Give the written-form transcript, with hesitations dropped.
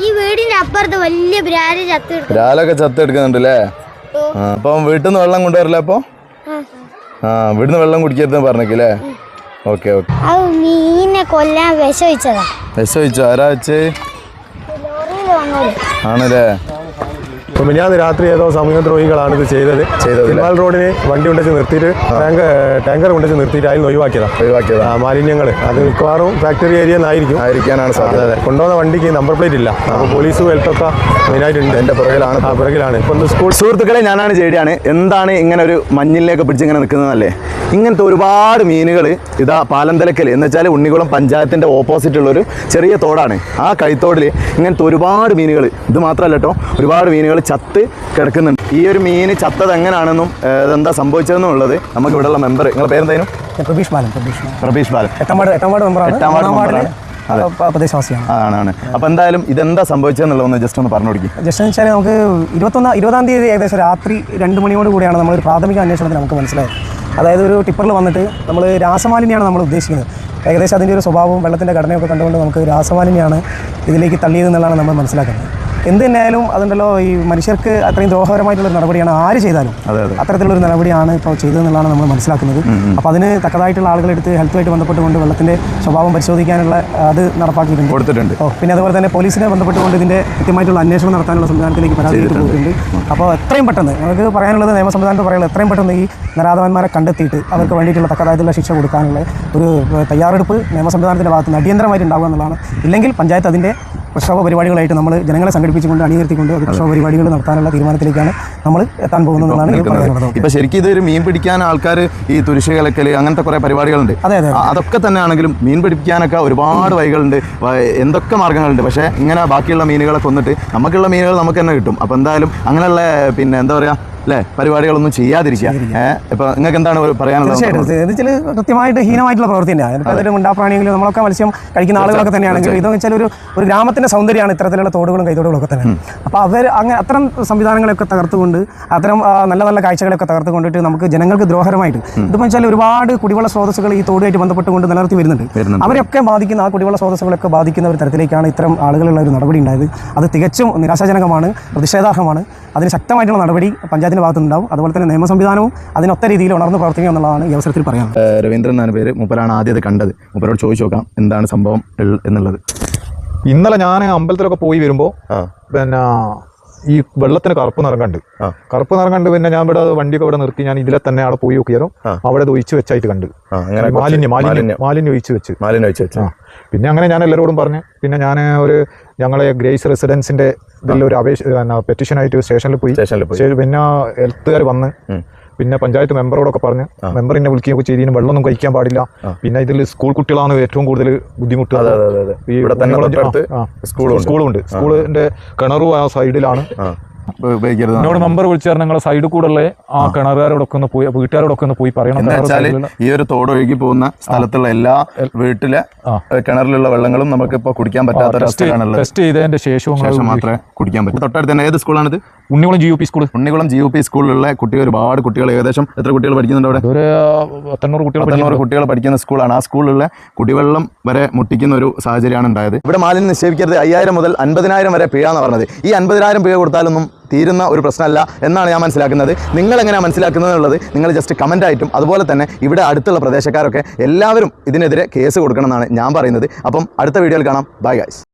ഈ വീടിന്റെ അപ്പുറത്ത് വലിയ ബ്രാലൊക്കെ ചത്തെടുക്കുന്നുണ്ടല്ലേ? അപ്പം വീട്ടിൽ നിന്ന് വെള്ളം കൊണ്ടുവരില്ല അപ്പൊ? വീട്ടിൽ നിന്ന് വെള്ളം കുടിക്കരുതെന്ന് പറഞ്ഞേക്കല്ലേ? Okay okay. മീനെ കൊല്ലാൻ വിഷം വെച്ചതാ. വിഷം വെച്ചോ? ആരാ വെച്ചേ? ആണല്ലേ? മിനിഞ്ഞാന്ന് രാത്രി ഏതോ സമൂഹദ്രോഹികളാണ് ഇത് ചെയ്തത്. തിരുമാൽ റോഡിന് വണ്ടി കൊണ്ടുവച്ച് നിർത്തിയിട്ട് ടാങ്കർ കൊണ്ടുവച്ച് നിർത്തിയിട്ട് അതിൽ ഒഴിവാക്കിയതാ മാലിന്യങ്ങൾ. അത് മിക്കവാറും ഫാക്ടറി ഏരിയ ആയിരിക്കാനാണ് സാധ്യത. കൊണ്ടുവന്ന വണ്ടിക്ക് നമ്പർ പ്ലേറ്റ് ഇല്ല. അപ്പോൾ പോലീസും ഹെൽത്തൊക്കെ മെയിനായിട്ടുണ്ട്. എൻ്റെ പുറകിലാണ് ഇപ്പം സ്കൂൾ. സുഹൃത്തുക്കളെ, ഞാനാണ് ജെഡിയാണ്. എന്താണ് ഇങ്ങനെ ഒരു മഞ്ഞിലേക്ക് പിടിച്ച് ഇങ്ങനെ നിൽക്കുന്നതല്ലേ? ഇങ്ങനത്തെ ഒരുപാട് മീനുകൾ ഇതാ പാലന്തലക്കൽ എന്ന് വെച്ചാൽ ഉണ്ണികുളം പഞ്ചായത്തിൻ്റെ ഓപ്പോസിറ്റ് ഉള്ളൊരു ചെറിയ തോടാണ്. ആ കൈത്തോടിൽ ഇങ്ങനത്തെ ഒരുപാട് മീനുകൾ, ഇത് മാത്രമല്ല കേട്ടോ, ഒരുപാട് മീനുകൾ ചത്ത് കിടക്കുന്നുണ്ട്. ഈ ഒരു മീൻ ചത്തത് എങ്ങനെയാണെന്നും എന്താ സംഭവിച്ചതെന്നും ഉള്ളത് നമുക്ക് ഇവിടെയുള്ള മെമ്പർ, നിങ്ങളുടെ പേരെന്തായാലും? പ്രബീഷ് ബാലൻ. എട്ടാം വാർഡ് മെമ്പറാണ്. ആണ്. അപ്പോൾ എന്തായാലും ഇതെന്താ സംഭവിച്ചതെന്നുള്ളതൊന്ന് ജസ്റ്റ് ഒന്ന് പറഞ്ഞു കൊടുക്കും. ജസ്റ്റ് എന്ന് വെച്ചാൽ നമുക്ക് 20-ാം തീയതി ഏകദേശം രാത്രി 2 മണിയോട് കൂടിയാണ് നമ്മളൊരു പ്രാഥമിക അന്വേഷണത്തിൽ നമുക്ക് മനസ്സിലായത്. അതായത് ഒരു ടിപ്പറിൽ വന്നിട്ട് നമ്മൾ രാസമാലിന്യമാണ് നമ്മൾ ഉദ്ദേശിക്കുന്നത്. ഏകദേശം അതിൻ്റെ ഒരു സ്വഭാവവും വെള്ളത്തിൻ്റെ ഘടനയൊക്കെ കണ്ടുകൊണ്ട് നമുക്ക് രാസമാലിന്യമാണ് ഇതിലേക്ക് തള്ളിയതെന്നുള്ളതാണ് നമ്മൾ മനസ്സിലാക്കുന്നത്. എന്ത് തന്നെയായാലും അതുണ്ടല്ലോ, ഈ മനുഷ്യർക്ക് അത്രയും ദ്രോഹപരമായിട്ടുള്ളൊരു നടപടിയാണ് ആര് ചെയ്താലും അത്തരത്തിലുള്ളൊരു നടപടിയാണ് ഇപ്പോൾ ചെയ്തതെന്നുള്ളതാണ് നമ്മൾ മനസ്സിലാക്കുന്നത്. അപ്പോൾ അതിന് തക്കതായിട്ടുള്ള ആളുകളെടുത്ത് ഹെൽത്തുമായിട്ട് ബന്ധപ്പെട്ടുകൊണ്ട് വെള്ളത്തിൻ്റെ സ്വഭാവം പരിശോധിക്കാനുള്ള അത് നടപ്പാക്കിയിട്ടുണ്ട്. പിന്നെ അതുപോലെ തന്നെ പോലീസിനെ ബന്ധപ്പെട്ടുകൊണ്ട് ഇതിൻ്റെ കൃത്യമായിട്ടുള്ള അന്വേഷണം നടത്താനുള്ള സംവിധാനത്തിലേക്ക് പരാതിയിട്ട് പോയിട്ടുണ്ട്. അപ്പോൾ എത്രയും പെട്ടെന്ന് നമുക്ക് പറയാനുള്ളത്, നിയമ സംവിധാനത്തിൽ പറയാനുള്ളത്, എത്രയും പെട്ടെന്ന് ഈ നരാധവന്മാരെ കണ്ടെത്തിയിട്ട് അവർക്ക് വേണ്ടിയിട്ടുള്ള തക്കതായിട്ടുള്ള ശിക്ഷ കൊടുക്കാനുള്ള ഒരു തയ്യാറെടുപ്പ് നിയമ സംവിധാനത്തിൻ്റെ ഭാഗത്ത് നിന്ന് അടിയന്തരമായിട്ട് ഉണ്ടാകുക എന്നുള്ളതാണ്. ഇല്ലെങ്കിൽ പഞ്ചായത്ത് അതിൻ്റെ പ്രക്ഷോഭ പരിപാടികളായിട്ട് നമ്മൾ ജനങ്ങളെ സംഘടിപ്പിച്ചുകൊണ്ട് അണിനിർത്തിക്കൊണ്ട് അത് പ്രക്ഷോഭ പരിപാടികൾ നടത്താനുള്ള തീരുമാനത്തിലേക്കാണ് നമ്മൾ എത്താൻ പോകുന്നതെന്നാണ് പറയുന്നത്. ഇപ്പം ശരിക്കും ഇതൊരു മീൻ പിടിക്കാൻ ആൾക്കാർ ഈ തുരിശ് കലക്കൽ അങ്ങനത്തെ കുറേ പരിപാടികളുണ്ട്. അതൊക്കെ തന്നെ ആണെങ്കിലും മീൻ പിടിക്കാനൊക്കെ ഒരുപാട് വഴികളുണ്ട്, എന്തൊക്കെ മാർഗ്ഗങ്ങളുണ്ട്. പക്ഷേ ഇങ്ങനെ ബാക്കിയുള്ള മീനുകളെ കൊന്നിട്ട് നമുക്കുള്ള മീനുകൾ നമുക്ക് തന്നെ കിട്ടും. അപ്പോൾ എന്തായാലും അങ്ങനെയുള്ള പിന്നെ എന്താ പറയുക അല്ലേ, പരിപാടികളൊന്നും ചെയ്യാതിരിക്കുക. ഇപ്പം നിങ്ങൾക്ക് എന്താണ് പറയാനുള്ളത്? തീർച്ചയായിട്ടും കൃത്യമായിട്ട് ഹീനമായിട്ടുള്ള പ്രവൃത്തി തന്നെയാണ്. അതൊരു മുണ്ടാപ്രാണിയെങ്കിലും നമ്മളൊക്കെ മത്സ്യം കഴിക്കുന്ന ആളുകളൊക്കെ തന്നെയാണെങ്കിൽ ഇതെന്ന് വെച്ചാൽ ഒരു ഗ്രാമത്തിൻ്റെ സൗന്ദര്യമാണ് ഇത്തരത്തിലുള്ള തോടുകളും കൈത്തോടുകളും ഒക്കെ തന്നെ. അപ്പോൾ അങ്ങനെ അത്തരം സംവിധാനങ്ങളൊക്കെ തകർത്തുകൊണ്ട് അത്തരം നല്ല നല്ല കാഴ്ചകളൊക്കെ തകർത്തുകൊണ്ടിട്ട് നമുക്ക് ജനങ്ങൾക്ക് ദ്രോഹരമായിട്ട് ഇതെന്ന് വെച്ചാൽ ഒരുപാട് കുടിവെള്ള സ്രോതസ്സുകൾ ഈ തോടുമായിട്ട് ബന്ധപ്പെട്ടുകൊണ്ട് നിലനിർത്തി വരുന്നുണ്ട്. അവരൊക്കെ ബാധിക്കുന്ന, ആ കുടിവെള്ള സ്രോതസ്സുകളൊക്കെ ബാധിക്കുന്ന ഒരു തരത്തിലേക്കാണ് ഇത്തരം ആളുകളുള്ള ഒരു നടപടി ഉണ്ടായത്. അത് തികച്ചും നിരാശാജനകമാണ്, പ്രതിഷേധാർഹമാണ്. അതിന് ശക്തമായിട്ടുള്ള നടപടി പഞ്ചായത്തിന്റെ ഭാഗത്തുണ്ടാവും. അതുപോലെ തന്നെ നിയമ സംവിധാനവും അതിനൊത്ത രീതിയിൽ ഉണർന്ന് പ്രവർത്തിക്കുക എന്നുള്ളതാണ് ഈ അവസരത്തിൽ പറയാം. രവീന്ദ്രൻ എന്നാണ് പേര്. മൂപ്പരാണ് ആദ്യം കണ്ടത്. മൂപ്പരോട് ചോദിച്ചു നോക്കാം എന്താണ് സംഭവം എന്നുള്ളത്. ഇന്നലെ ഞാൻ അമ്പലത്തിലൊക്കെ പോയി വരുമ്പോൾ പിന്നെ ഈ വെള്ളത്തിന് കറുപ്പ് നിറം കണ്ട് പിന്നെ ഞാൻ ഇവിടെ വണ്ടിയൊക്കെ ഇവിടെ നിർത്തി ഞാൻ ഇതിലെ തന്നെ അവിടെ പോയി നോക്കിയാലും അവിടെ ഒഴിച്ച് വെച്ചായിട്ട് കണ്ട് മാലിന്യം ഒഴിച്ച് വെച്ച് പിന്നെ അങ്ങനെ ഞാൻ എല്ലാവരോടും പറഞ്ഞു. പിന്നെ ഞാൻ ഞങ്ങളെ ഗ്രേസ് റെസിഡൻസിന്റെ ഇതിലൊരു പെറ്റീഷനായിട്ട് സ്റ്റേഷനിൽ പോയി. പിന്നെ ഹെൽത്തുകാർ വന്ന് പിന്നെ പഞ്ചായത്ത് മെമ്പറോടൊക്കെ പറഞ്ഞ് മെമ്പർ എന്നെ വിളിക്കുകയൊക്കെ ചെയ്തതിന് വെള്ളമൊന്നും കഴിക്കാൻ പാടില്ല. പിന്നെ ഇതിൽ സ്കൂൾ കുട്ടികളാണ് ഏറ്റവും കൂടുതൽ ബുദ്ധിമുട്ട്. സ്കൂളുണ്ട്, സ്കൂളിന്റെ കിണറും ആ സൈഡിലാണ്. എന്നോട് മെമ്പർ വിളിച്ചാൽ നിങ്ങളെ സൈഡിൽ കൂടെ ഉള്ള ആ കിണറുകാരോടൊക്കെ ഒന്ന് പോയി, വീട്ടുകാരോടൊക്കെ ഒന്ന് പോയി പറയണം. ഈ ഒരു തോട് ഒഴുകി പോകുന്ന സ്ഥലത്തുള്ള എല്ലാ വീട്ടിലെ കിണറിലുള്ള വെള്ളങ്ങളും നമുക്ക് ഇപ്പോൾ കുടിക്കാൻ പറ്റാത്ത ടെസ്റ്റ് ചെയ്തതിന്റെ ശേഷം മാത്രമേ കുടിക്കാൻ പറ്റൂ. തൊട്ടടുത്ത് തന്നെ ഏത് സ്കൂളാണിത്? Unnikulam GUP school. Unnikulam GUP സ്കൂളിലുള്ള കുട്ടികൾ, ഒരുപാട് കുട്ടികൾ, ഏകദേശം എത്ര കുട്ടികൾ പഠിക്കുന്നുണ്ട് അവിടെ? ഒരു 800 കുട്ടികൾ പഠിക്കുന്ന സ്കൂളാണ്. ആ സ്കൂളിലുള്ള കുടിവെള്ളം വരെ മുട്ടിക്കുന്ന ഒരു സാഹചര്യമാണ് ഉണ്ടായത്. ഇവിടെ മാലിന്യം നിക്ഷേപിക്കരുത്, 5000 മുതൽ 50,000 വരെ പിഴ എന്ന് പറഞ്ഞത്. ഈ 50,000 പിഴ കൊടുത്താലൊന്നും തീരുന്ന ഒരു പ്രശ്നമല്ല എന്നാണ് ഞാൻ മനസ്സിലാക്കുന്നത്. നിങ്ങൾ എങ്ങനെയാണ് മനസ്സിലാക്കുന്നത് എന്നുള്ളത് നിങ്ങൾ ജസ്റ്റ് കമൻ്റ് ആയിട്ടും അതുപോലെ തന്നെ ഇവിടെ അടുത്തുള്ള പ്രദേശക്കാരൊക്കെ എല്ലാവരും ഇതിനെതിരെ കേസ് കൊടുക്കണം എന്നാണ് ഞാൻ പറയുന്നത്. അപ്പം അടുത്ത വീഡിയോയിൽ കാണാം. Bye guys.